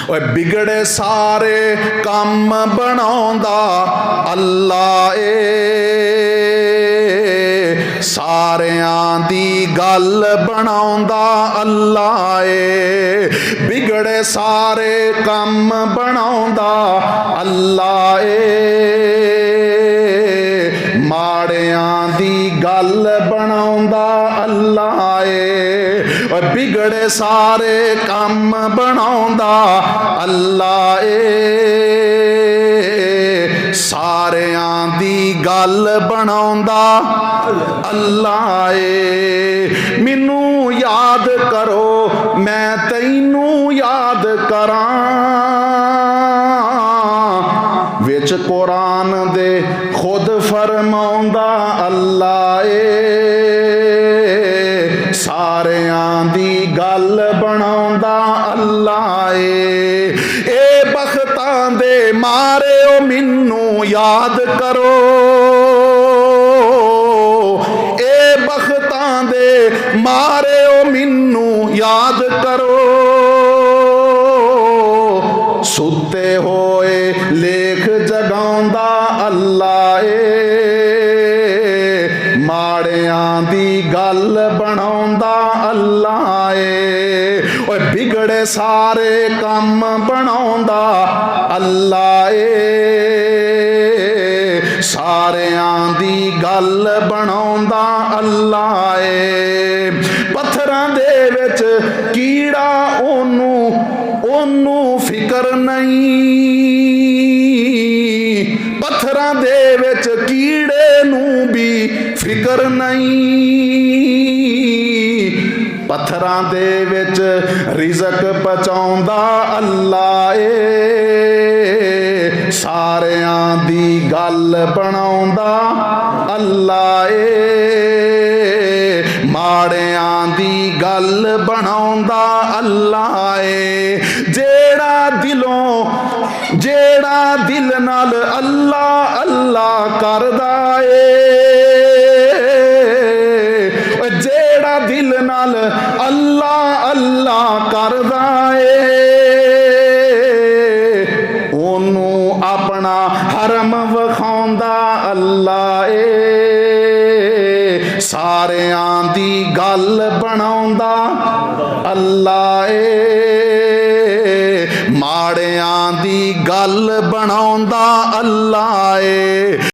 ओए बिगड़े सारे काम बनाउंदा अल्लाह ए, सारियां दी गल बनाउंदा अल्लाह ए। बिगड़े सारे काम बनाउंदा अल्लाह ए, माड़ियां दी गल बनाउंदा अल्लाह ए। ओए बिगड़े सारे काम बनाउंदा अल्लाह ए, सारियां दी गल बनाउंदा अल्लाह ए। मैनू याद करो मैं तैनू याद करां, विच कुरान दे खुद फरमाउंदा अल्लाह ए, सारियां दी गल बनाउंदा अल्लाह ए। बख्तां दे मारे ओ मैनू याद करो, ए बख्तां दे मारे ओ मैनू याद करो, सुते होए लेख जगाउंदा अल्लाह ए, माड़ियां दी गल बनाउंदा अल्लाह ए। ओए बिगड़े सारे काम बनाउंदा अल्लाह ए, सारियां दी गल बनाउंदा अल्लाह ए। पत्थरां दे विच कीड़ा ओनू ओनू फिकर नहीं, पत्थरां दे विच कीड़े नू भी फिकर नहीं, पत्थरां दे विच रिज़क पहुंचाउंदा अल्लाह ए, सारियां दी गल बनाउंदा अल्लाह ए, माड़ियां दी गल बनाउंदा अल्लाह ए। जेड़ा दिल नाल अल्लाह अल्लाह करदा ए, जेड़ा दिल नाल अल्लाह अल्लाह करदा ए, ओनू अपना हरम विखाउंदा अल्लाह ए, सारियां दी गल बनाउंदा अल्लाह ए, माड़ियां दी गल बनाउंदा अल्लाह ए।